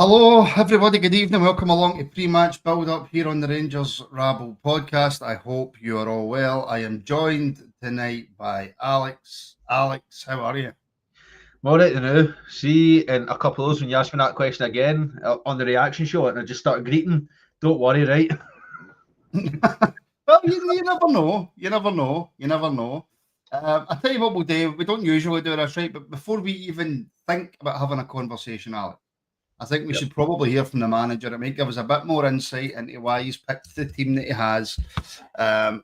Hello, everybody. Good evening. Welcome along to pre-match build-up here on the Rangers Rabble podcast. I hope you are all well. I am joined tonight by Alex. Alex, how are you? I'm all right now. See, in a couple of those, when you ask me that question again on the reaction show, and I just started greeting, don't worry, right? Well, you never know. You never know. You never know. I tell you what we'll do. We don't usually do this, right? But before we even think about having a conversation, Alex, I think we Yep. should probably hear from the manager. It might give us a bit more insight into why he's picked the team that he has.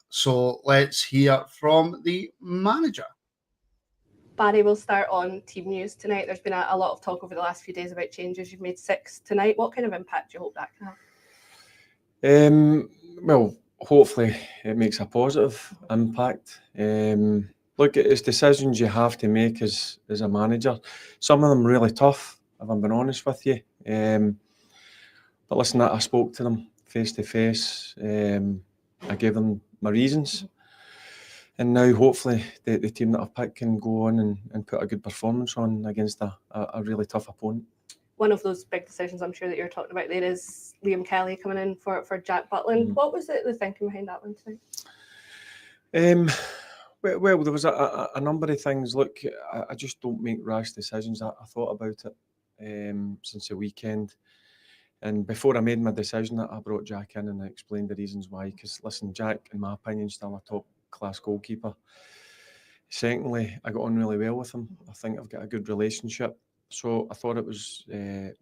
So let's hear from the manager. Barry, we'll start on team news tonight. There's been a lot of talk over the last few days about changes. You've made 6 tonight. What kind of impact do you hope that can have? Well, hopefully it makes a positive impact. Look, it's decisions you have to make as a manager. Some of them really tough, if I'm being honest with you. But listen, I spoke to them face to face. I gave them my reasons. And now, hopefully, the team that I've picked can go on and put a good performance on against a really tough opponent. One of those big decisions I'm sure that you're talking about there is Liam Kelly coming in for Jack Butland. What was the thinking behind that one tonight? Well, there was a number of things. Look, I just don't make rash decisions. I thought about it since the weekend. And before I made my decision, I brought Jack in and I explained the reasons why. Because, listen, Jack, in my opinion, is still a top-class goalkeeper. Secondly, I got on really well with him. I think I've got a good relationship. So I thought it was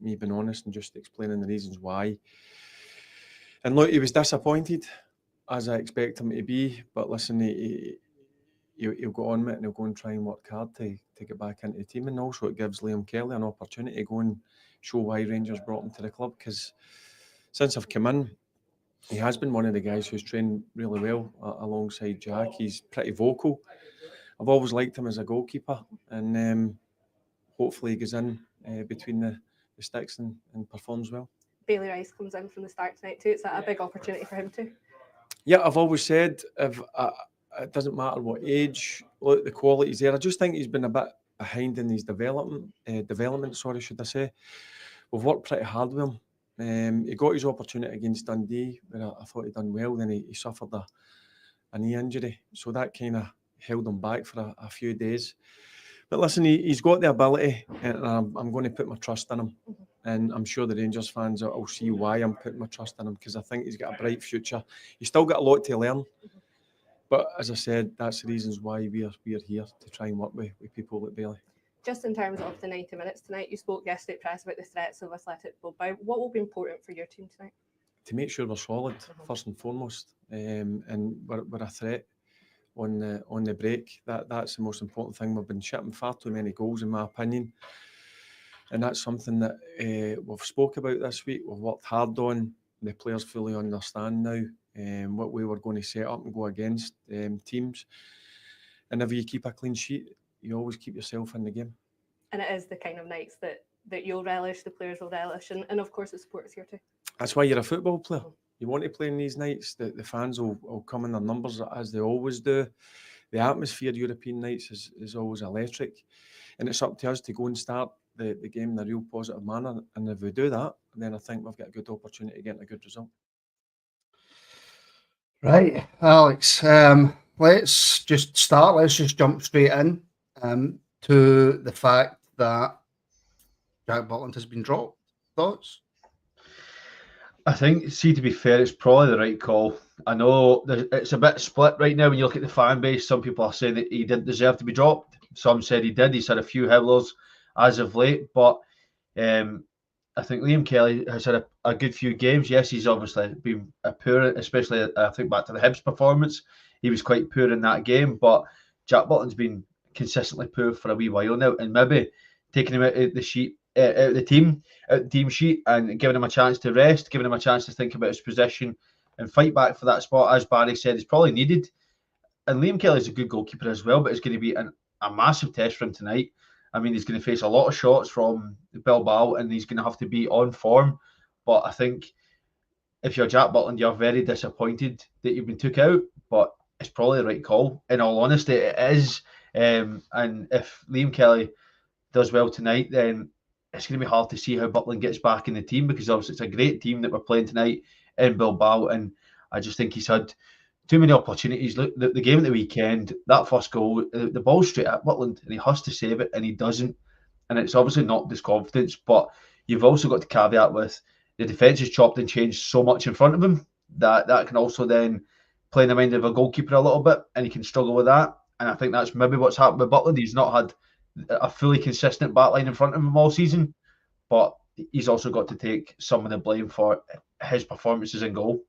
me being honest and just explaining the reasons why. And look, he was disappointed, as I expect him to be. But listen, he'll go on with it and he'll go and try and work hard to get back into the team. And also it gives Liam Kelly an opportunity to go and show why Rangers brought him to the club. Because since I've come in, he has been one of the guys who's trained really well alongside Jack. He's pretty vocal. I've always liked him as a goalkeeper. And hopefully he goes in between the sticks and performs well. Bailey Rice comes in from the start tonight too. Is that a big opportunity for him too? Yeah, I've always said if it doesn't matter what age, look, the quality's there. I just think he's been a bit behind in his development. Should I say? We've worked pretty hard with him. He got his opportunity against Dundee, where I thought he'd done well. Then he suffered a knee injury, so that kind of held him back for a few days. But listen, he's got the ability, and I'm going to put my trust in him. And I'm sure the Rangers fans will see why I'm putting my trust in him, because I think he's got a bright future. He's still got a lot to learn. But as I said, that's the reasons why we're here to try and work with people like Bailey. Just in terms of the 90 minutes tonight, you spoke yesterday at press about the threats of Athletic Bilbao. What will be important for your team tonight? To make sure we're solid, first and foremost, and we're a threat on the break. That's the most important thing. We've been shipping far too many goals, in my opinion. And that's something that we've spoke about this week. We've worked hard on. The players fully understand now what we were going to set up and go against teams. And if you keep a clean sheet, you always keep yourself in the game. And it is the kind of nights that you'll relish, the players will relish, and of course the supporters here too. That's why you're a football player. You want to play in these nights. The fans will come in their numbers as they always do. The atmosphere European nights is always electric. And it's up to us to go and start the game in a real positive manner. And if we do that, then I think we've got a good opportunity to get a good result. Right, Alex. Let's just start. Let's just jump straight in to the fact that Jack Butland has been dropped. Thoughts? I think, to be fair, it's probably the right call. I know it's a bit split right now when you look at the fan base. Some people are saying that he didn't deserve to be dropped. Some said he did. He's had a few howlers as of late. But I think Liam Kelly has had a good few games. Yes, he's obviously been a poor, especially I think back to the Hibs performance. He was quite poor in that game. But Jack Butland's been consistently poor for a wee while now. And maybe taking him out of the sheet, out of the team sheet, and giving him a chance to rest, giving him a chance to think about his position and fight back for that spot, as Barry said, is probably needed. And Liam Kelly's a good goalkeeper as well, but it's going to be a massive test for him tonight. I mean, he's going to face a lot of shots from Bilbao, and he's going to have to be on form. But I think if you're Jack Butland, you're very disappointed that you've been took out, but it's probably the right call. In all honesty, it is. And if Liam Kelly does well tonight, then it's going to be hard to see how Butland gets back in the team, because obviously it's a great team that we're playing tonight in Bilbao, and I just think he's had too many opportunities. Look, the game at the weekend, that first goal, the ball's straight at Butland, and he has to save it, and he doesn't. And it's obviously not his confidence, but you've also got to caveat with the defence has chopped and changed so much in front of him that can also then play in the mind of a goalkeeper a little bit, and he can struggle with that. And I think that's maybe what's happened with Butland. He's not had a fully consistent backline in front of him all season, but he's also got to take some of the blame for his performances in goal.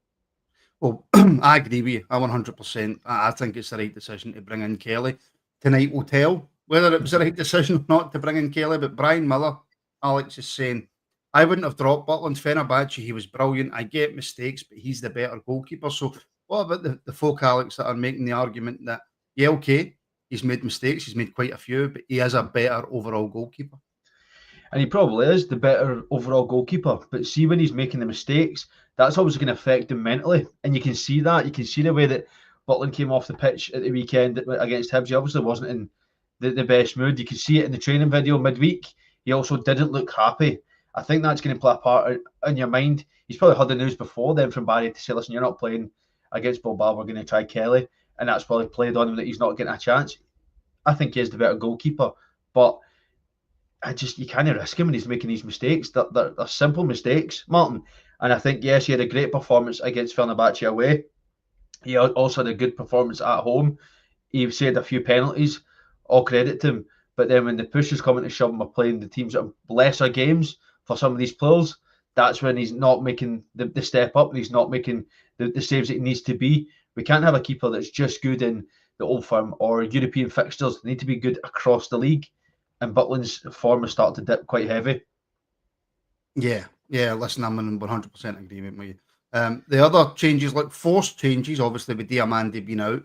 Well, I agree with you. 100%. I think it's the right decision to bring in Kelly. Tonight will tell whether it was the right decision or not to bring in Kelly. But Brian Miller, Alex is saying, I wouldn't have dropped Butland. Fenerbahce, he was brilliant. I get mistakes, but he's the better goalkeeper. So what about the folk, Alex, that are making the argument that, yeah, okay, he's made mistakes, he's made quite a few, but he is a better overall goalkeeper? And he probably is the better overall goalkeeper. But see, when he's making the mistakes, that's obviously going to affect him mentally. And you can see that. You can see the way that Butland came off the pitch at the weekend against Hibs. He obviously wasn't in the best mood. You can see it in the training video midweek. He also didn't look happy. I think that's going to play a part in your mind. He's probably heard the news before then from Barry to say, listen, you're not playing against Bilbao, we're going to try Kelly. And that's probably played on him that he's not getting a chance. I think he is the better goalkeeper. But you can't risk him when he's making these mistakes. They're simple mistakes, Martin. And I think, yes, he had a great performance against Fenerbahce away. He also had a good performance at home. He saved a few penalties, all credit to him. But then when the push is coming to shove him, we're playing the teams that are lesser games for some of these players, that's when he's not making the step up, and he's not making the saves that he needs to be. We can't have a keeper that's just good in the Old Firm or European fixtures. They need to be good across the league. And Butland's form has started to dip quite heavy. Yeah. Listen, I'm in 100% agreement with you. The other changes, like forced changes, obviously with Igamane being out,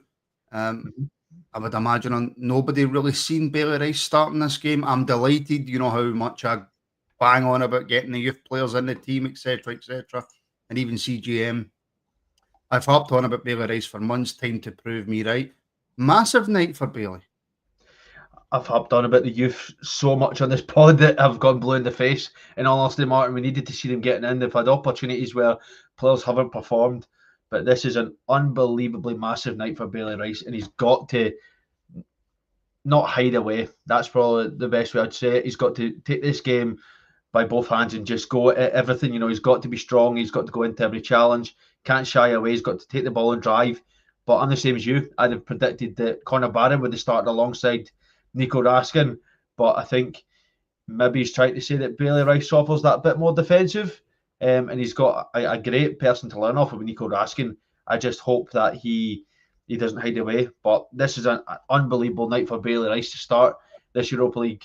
I would imagine nobody really seen Bailey Rice starting this game. I'm delighted. You know how much I bang on about getting the youth players in the team, etc., and even CGM. I've harped on about Bailey Rice for months. Time to prove me right. Massive night for Bailey. I've harped on about the youth so much on this pod that I've gone blue in the face. In all honesty, Martin, we needed to see them getting in. They've had opportunities where players haven't performed, but this is an unbelievably massive night for Bailey Rice, and he's got to not hide away. That's probably the best way I'd say it. He's got to take this game by both hands and just go at everything. You know, he's got to be strong. He's got to go into every challenge. Can't shy away. He's got to take the ball and drive. But I'm the same as you. I'd have predicted that Conor Barron would have started alongside Nico Raskin, but I think maybe he's trying to say that Bailey Rice offers that bit more defensive, and he's got a great person to learn off of Nico Raskin. I just hope that he doesn't hide away. But this is an unbelievable night for Bailey Rice to start this Europa League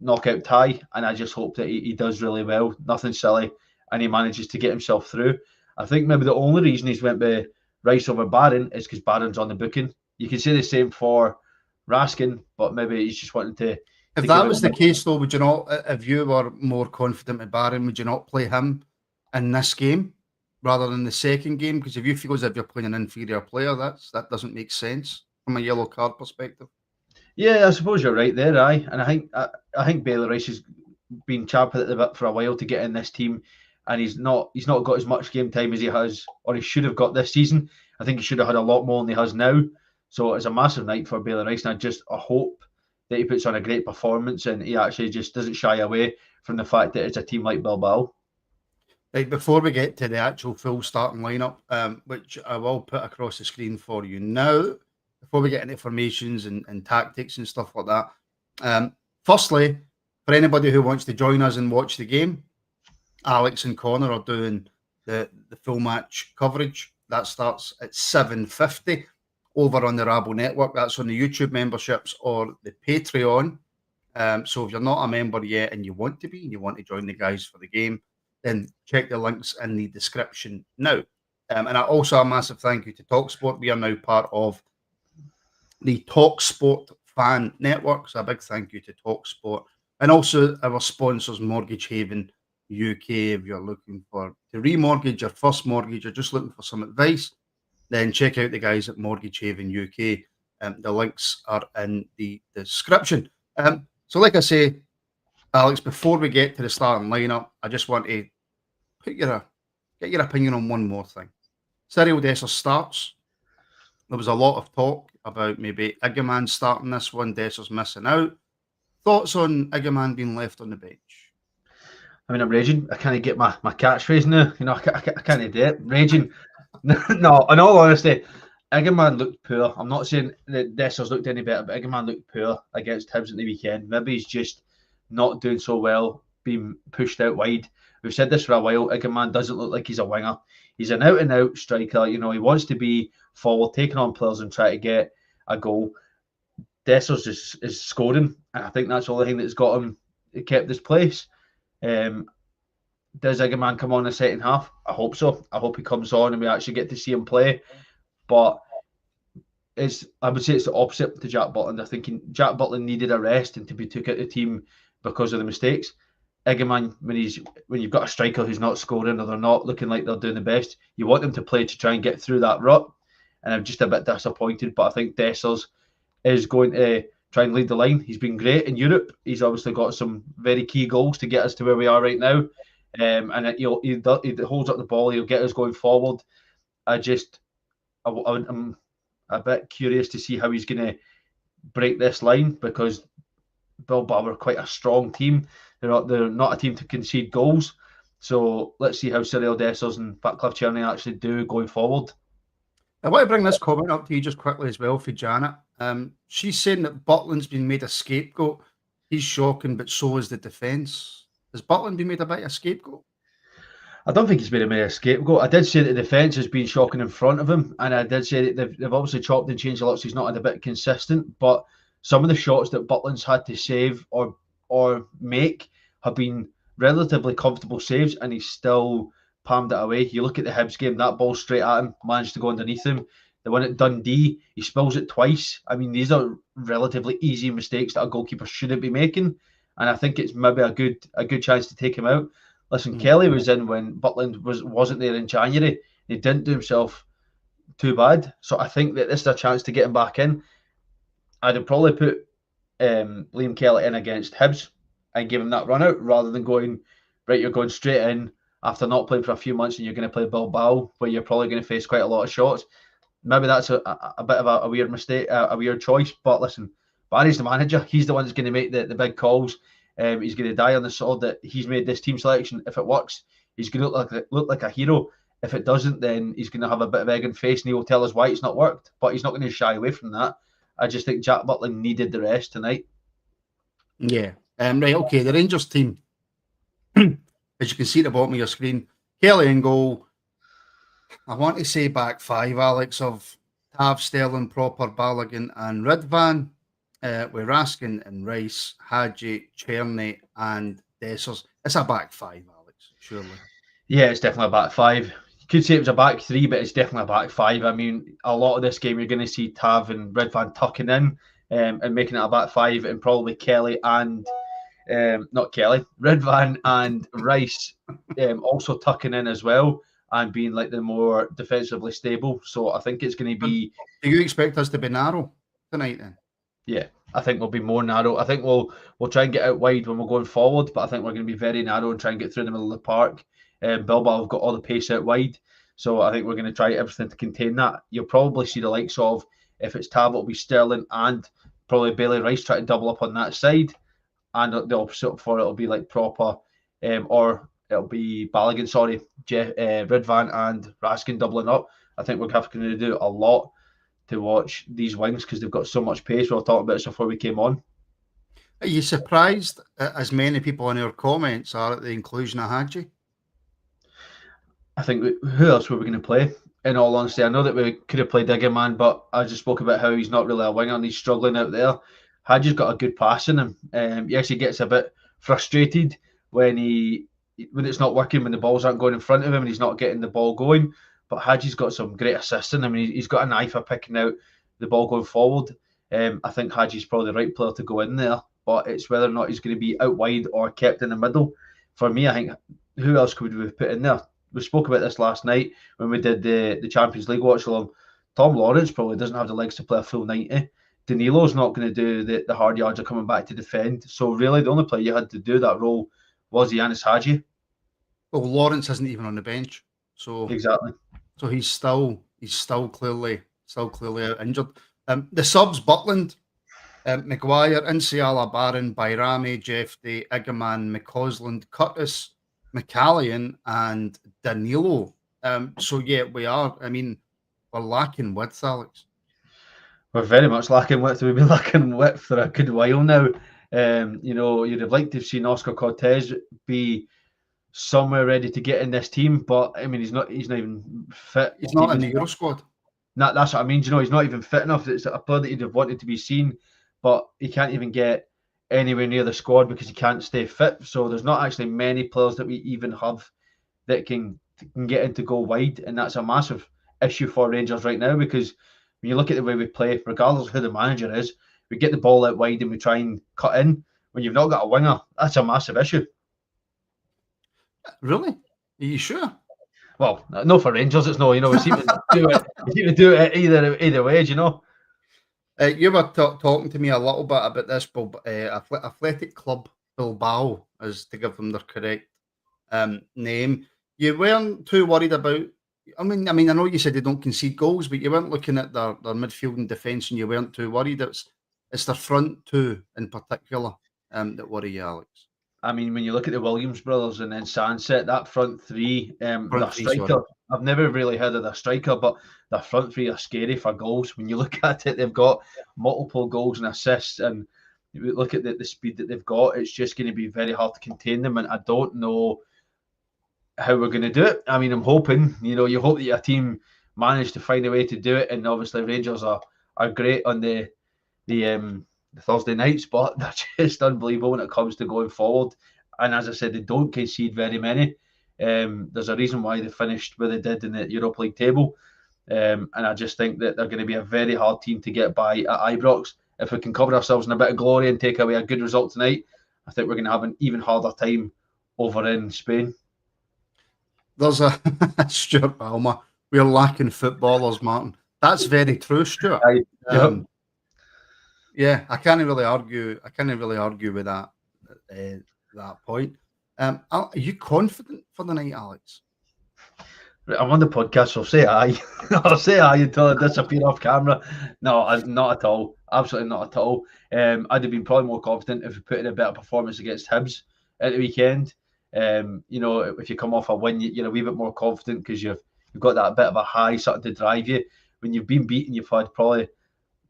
knockout tie, and I just hope that he does really well, nothing silly, and he manages to get himself through. I think maybe the only reason he's went with Rice over Barron is because Barron's on the booking. You can say the same for Raskin, but maybe he's just wanting to. If that was the case, though, would you not, if you were more confident with Barron, would you not play him in this game rather than the second game? Because if you feel as if you're playing an inferior player, that doesn't make sense from a yellow card perspective. Yeah, I suppose you're right there, aye. And I think Bailey Rice has been champing at the bit for a while to get in this team, and he's not got as much game time as he has, or he should have got this season. I think he should have had a lot more than he has now. So it's a massive night for Bailey Rice, and I hope that he puts on a great performance and he actually just doesn't shy away from the fact that it's a team like Bilbao. Right, before we get to the actual full starting lineup, which I will put across the screen for you now, before we get into formations and tactics and stuff like that. Firstly, for anybody who wants to join us and watch the game, Alex and Connor are doing the full match coverage. That starts at 7:50 over on the Rabble Network. That's on the YouTube memberships or the Patreon. So if you're not a member yet and you want to be and you want to join the guys for the game, then check the links in the description now. And also a massive thank you to TalkSport. We are now part of the TalkSport fan network. So a big thank you to TalkSport. And also our sponsors, Mortgage Haven UK. If you're looking to remortgage your first mortgage or just looking for some advice, then check out the guys at Mortgage Haven UK. The links are in the description. So like I say, Alex, before we get to the starting lineup, I just want to get your opinion on one more thing. Cyril Dessers starts. There was a lot of talk about maybe Igamane starting this one, Dessers missing out. Thoughts on Igamane being left on the bench? I mean, I'm raging. I can't get my catchphrase now. You know, I can't do it. Raging. No, in all honesty, Igamane looked poor. I'm not saying that Dessers looked any better, but Igamane looked poor against Hibs at the weekend. Maybe he's just not doing so well, being pushed out wide. We've said this for a while. Igamane doesn't look like he's a winger. He's an out-and-out striker. You know, he wants to be forward, taking on players and try to get a goal. Dessers is scoring, and I think that's the only thing that's got him kept his place. Does Igamane come on in the second half? I hope so. I hope he comes on and we actually get to see him play. But I would say it's the opposite to Jack Butland. I think Jack Butland needed a rest and to be took out of the team because of the mistakes. Igamane, when you've got a striker who's not scoring or they're not looking like they're doing the best, you want them to play to try and get through that rut. And I'm just a bit disappointed. But I think Dessers is going to try and lead the line. He's been great in Europe. He's obviously got some very key goals to get us to where we are right now. And he holds up the ball. He'll get us going forward. I'm a bit curious to see how he's going to break this line because Bilbao are quite a strong team. They're not a team to concede goals. So let's see how Cyril Dessers and Cliff Cherney actually do going forward. I want to bring this comment up to you just quickly as well for Janet. She's saying that Butland's been made a scapegoat. He's shocking, but so is the defence. Has Butland been made a bit of a scapegoat? I don't think he's been a scapegoat. I did say that the defence has been shocking in front of him, and I did say that they've obviously chopped and changed a lot, so he's not had a bit consistent. But some of the shots that Butland's had to save or make have been relatively comfortable saves, and he's still palmed it away. You look at the Hibs game, that ball straight at him, managed to go underneath him. The one at Dundee, he spills it twice. I mean, these are relatively easy mistakes that a goalkeeper shouldn't be making, and I think it's maybe a good chance to take him out. Listen, Kelly was in when Butland wasn't there in January. He didn't do himself too bad, so I think that this is a chance to get him back in. I'd have probably put Liam Kelly in against Hibs and give him that run out rather than going, right, you're going straight in after not playing for a few months and you're going to play Bilbao where you're probably going to face quite a lot of shots. Maybe that's a bit of a weird mistake, a weird choice. But listen, Barry's the manager. He's the one that's going to make the big calls. He's going to die on the sword that he's made this team selection. If it works, he's going to look like a hero. If it doesn't, then he's going to have a bit of egg in face and he will tell us why it's not worked. But he's not going to shy away from that. I just think Jack Butland needed the rest tonight. Yeah. Right, okay. The Rangers team, as you can see at the bottom of your screen, Kelly in goal. I want to say back five, Alex, of Tav, Sterling, Proper, Balogun and Ridvan, with Raskin and Rice, Hadji, Cherney and Dessers. It's a back five, Alex, surely. Yeah, it's definitely a back five. You could say it was a back three, but it's definitely a back five. I mean, a lot of this game, you're going to see Tav and Ridvan tucking in and making it a back five, and probably Kelly and Ridvan and Rice also tucking in as well and being like the more defensively stable. So I think it's going to be. Do you expect us to be narrow tonight then? Yeah, I think we'll be more narrow. I think we'll try and get out wide when we're going forward, but I think we're going to be very narrow and try and get through the middle of the park. Bilbao have got all the pace out wide, so I think we're going to try everything to contain that. You'll probably see the likes of, if it's Tav, it'll be Sterling and probably Bailey Rice try to double up on that side, and the opposite for it will be like Proper, or it'll be Balogun, Ridvan and Raskin doubling up. I think we're going to do a lot to watch these wings because they've got so much pace. We were talking about this before we came on. Are you surprised, as many people in our comments are, at the inclusion of Hadji? I think who else were we going to play? In all honesty, I know that we could have played Igamane, but I just spoke about how he's not really a winger and he's struggling out there. Hadji's got a good pass in him. He actually gets a bit frustrated when it's not working, when the balls aren't going in front of him and he's not getting the ball going. But Hadji's got some great assists in him. He's got an eye for picking out the ball going forward. I think Hadji's probably the right player to go in there, but it's whether or not he's going to be out wide or kept in the middle. For me, I think who else could we have put in there? We spoke about this last night when we did the Champions League watch along. Tom Lawrence probably doesn't have the legs to play a full 90. Danilo's not going to do the hard yards of coming back to defend. So really, the only player you had to do that role was Giannis Hadji. Well, Lawrence isn't even on the bench, so Exactly. so he's still clearly out injured. The subs: Butland, Maguire, Insiala, Barron, Bayrami, Jeffrey, Igamane, McCausland, Curtis, McCallion, and Danilo. So yeah, we are. I mean, we're lacking width, Alex. We're very much lacking width. We've been lacking width for a good while now. You'd have liked to have seen Oscar Cortez be somewhere ready to get in this team, but I mean, he's not even fit. He's not in the Euro squad. That's what I mean. He's not even fit enough. It's a player that you'd have wanted to be seen, but he can't even get anywhere near the squad because he can't stay fit. So there's not actually many players that we even have that can get in to go wide, and that's a massive issue for Rangers right now, because when you look at the way we play, regardless of who the manager is, we get the ball out wide and we try and cut in. When you've not got a winger, that's a massive issue. Really? Are you sure? Well, no, for Rangers, it's no. We seem to do it. We seem to do it either way. You were talking to me a little bit about this, Athletic Club Bilbao, as to give them their correct name. You weren't too worried about. I mean, I know you said they don't concede goals, but you weren't looking at their midfield and defence, and you weren't too worried. It's their front two in particular that worry you, Alex. I mean, when you look at the Williams brothers and then Sunset, that front three, the striker, I've never really heard of the striker, but the front three are scary for goals. When you look at it, they've got multiple goals and assists, and you look at the speed that they've got, it's just going to be very hard to contain them, and I don't know how we're going to do it. I mean, I'm hoping, you hope that your team managed to find a way to do it, and obviously Rangers are great on the Thursday nights, but they're just unbelievable when it comes to going forward. And as I said, they don't concede very many. There's a reason why they finished where they did in the Europa League table. And I just think that they're going to be a very hard team to get by at Ibrox. If we can cover ourselves in a bit of glory and take away a good result tonight, I think we're going to have an even harder time over in Spain. There's a Stuart Palmer. We're lacking footballers, Martin. That's very true, Stuart. Yeah, I can't really argue with that point. Are you confident for the night, Alex? I'm on the podcast, so say aye. I'll say aye until I disappear off camera. No, not at all. Absolutely not at all. I'd have been probably more confident if we put in a better performance against Hibs at the weekend. If you come off a win, you're a wee bit more confident because you've got that bit of a high something to drive you. When you've been beaten, you've had probably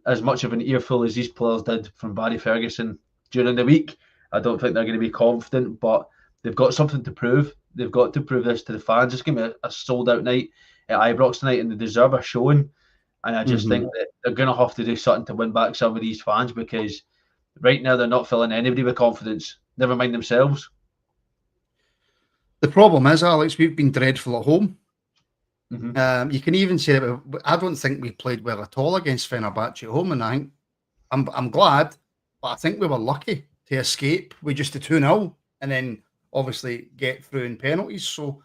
as much of an earful as these players did from Barry Ferguson during the week. I don't think they're going to be confident, but they've got something to prove. They've got to prove this to the fans. It's going to be a sold-out night at Ibrox tonight, and they deserve a showing. And I just think that they're going to have to do something to win back some of these fans, because right now they're not filling anybody with confidence, never mind themselves. The problem is, Alex, we've been dreadful at home. You can even say that I don't think we played well at all against Fenerbahce at home, and I think I'm glad, but I think we were lucky to escape with just a 2-0 and then obviously get through in penalties. So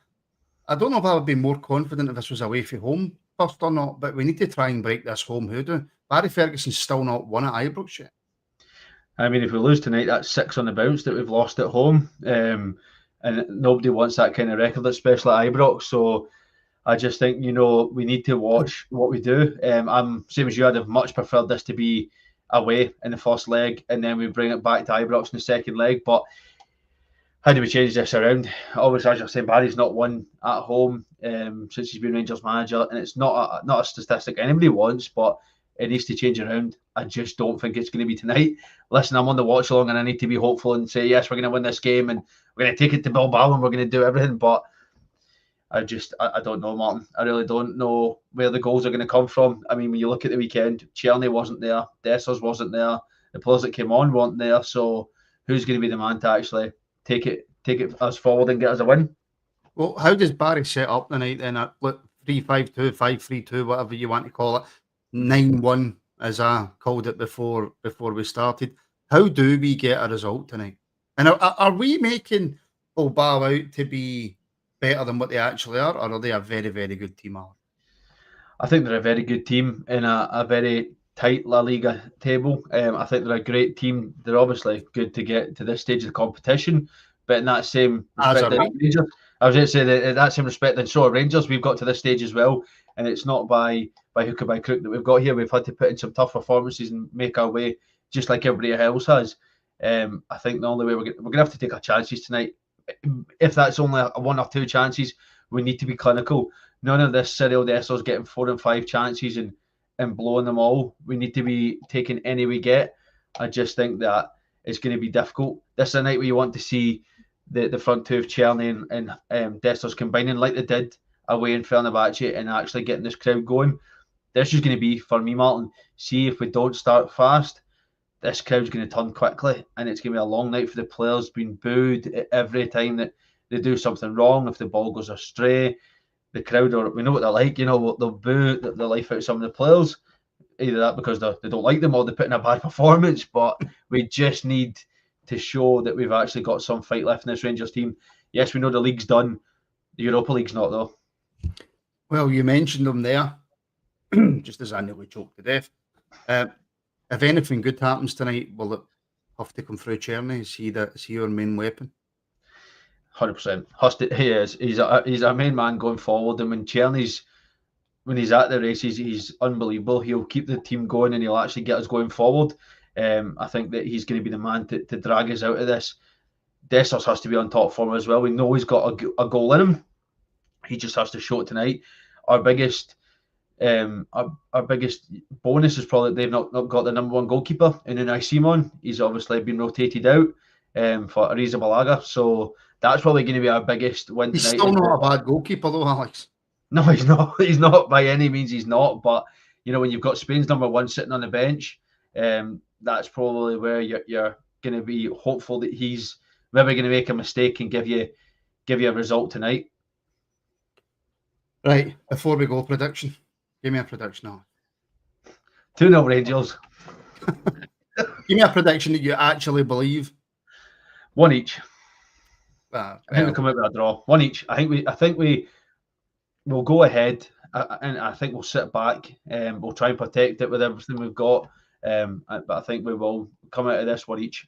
I don't know if I would be more confident if this was away from home first or not, but we need to try and break this home hoodoo. Barry Ferguson's still not won at Ibrox yet. I mean, if we lose tonight, that's 6 on the bounce that we've lost at home, and nobody wants that kind of record, especially at Ibrox. So I just think, we need to watch what we do. I'm same as you. I'd have much preferred this to be away in the first leg, and then we bring it back to Ibrox in the second leg. But how do we change this around? Obviously, as you're saying, Barry's not won at home since he's been Rangers manager, and it's not a statistic anybody wants, but it needs to change around. I just don't think it's going to be tonight. Listen, I'm on the watch along, and I need to be hopeful and say, yes, we're going to win this game, and we're going to take it to Bilbao, and we're going to do everything. But I don't know, Martin. I really don't know where the goals are going to come from. I mean, when you look at the weekend, Czerny wasn't there, Dessers wasn't there, the players that came on weren't there. So who's going to be the man to actually take it us forward and get us a win? Well, how does Barry set up the night then? At 3-5-2, 5-3-2, whatever you want to call it, 9-1, as I called it before we started. How do we get a result tonight? And are we making Bilbao out to be better than what they actually are they a very, very good team, Alan? I think they're a very good team in a very tight La Liga table. I think they're a great team. They're obviously good to get to this stage of the competition, but in that same respect, Rangers, I was going to say that in that same respect, then so are Rangers. We've got to this stage as well, and it's not by hook or by crook that we've got here. We've had to put in some tough performances and make our way, just like everybody else has. I think the only way we're going to have to take our chances tonight. If that's only a 1 or 2 chances, we need to be clinical. None of this Cyril Dessers getting 4 and 5 chances and blowing them all. We need to be taking any we get. I just think that it's going to be difficult. This is a night where you want to see the front two of Černý and Dessers combining like they did away in Fenerbahce and actually getting this crowd going. This is going to be, for me, Martin, see if we don't start fast, this crowd's going to turn quickly, and it's going to be a long night for the players, being booed every time that they do something wrong. If the ball goes astray, the crowd, we know what they're like, they'll boo the life out of some of the players. Either that because they don't like them or they put in a bad performance, but we just need to show that we've actually got some fight left in this Rangers team. Yes, we know the league's done. The Europa League's not, though. Well, you mentioned them there, just as I nearly choked to death. If anything good happens tonight, will it have to come through Černý? Is he your main weapon? 100%. He is. He's our main man going forward. And when he's at the races, he's unbelievable. He'll keep the team going and he'll actually get us going forward. I think that he's going to be the man to drag us out of this. Dessers has to be on top form as well. We know he's got a goal in him. He just has to show it tonight. Our biggest bonus is probably they've not got the number 1 goalkeeper in Unai Simon. He's obviously been rotated out for Ariza Balaga. So that's probably going to be our biggest win tonight. He's still not a bad goalkeeper though, Alex. No, he's not. He's not by any means. He's not. But when you've got Spain's number 1 sitting on the bench, that's probably where you're going to be hopeful that he's maybe going to make a mistake and give you a result tonight. Right. Before we go, prediction. Give me a prediction now. 2-0 Rangers. Give me a prediction that you actually believe. 1 each. I think we'll come out with a draw. 1 each. I think we'll go ahead, and I think we'll sit back and we'll try and protect it with everything we've got. But I think we will come out of this 1 each.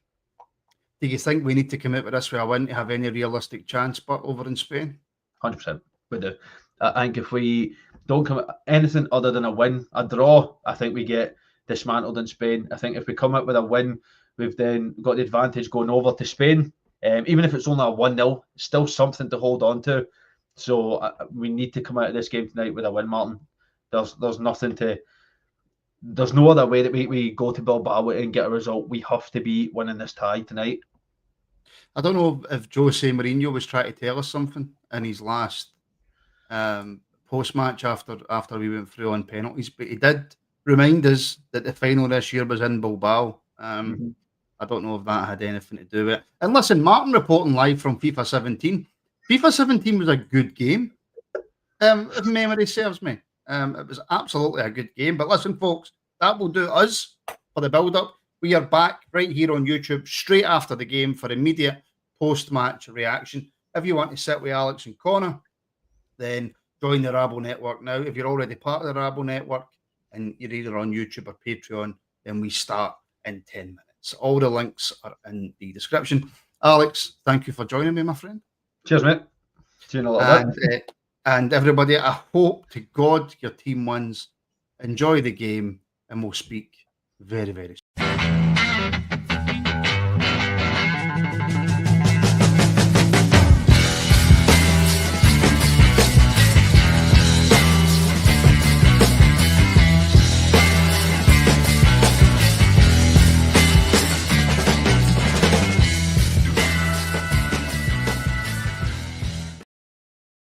Do you think we need to come out with this with a win to have any realistic chance but over in Spain? 100%. We do. I think if we don't come anything other than a win, a draw, I think we get dismantled in Spain. I think if we come out with a win, we've then got the advantage going over to Spain. Even if it's only a 1-0, still something to hold on to. So we need to come out of this game tonight with a win, Martin. There's no other way that we go to Bilbao and get a result. We have to be winning this tie tonight. I don't know if Jose Mourinho was trying to tell us something in his last post-match after we went through on penalties, but he did remind us that the final this year was in Bilbao. I don't know if that had anything to do with it. And listen, Martin reporting live from FIFA 17. FIFA 17 was a good game, if memory serves me. It was absolutely a good game. But listen, folks, that will do us for the build-up. We are back right here on YouTube straight after the game for immediate post-match reaction. If you want to sit with Alex and Connor, then join the Rabo Network now. If you're already part of the Rabo Network and you're either on YouTube or Patreon, then we start in 10 minutes. All the links are in the description. Alex, thank you for joining me, my friend. Cheers, mate. See you in a little bit. And everybody, I hope to God your team wins. Enjoy the game, and we'll speak very, very soon.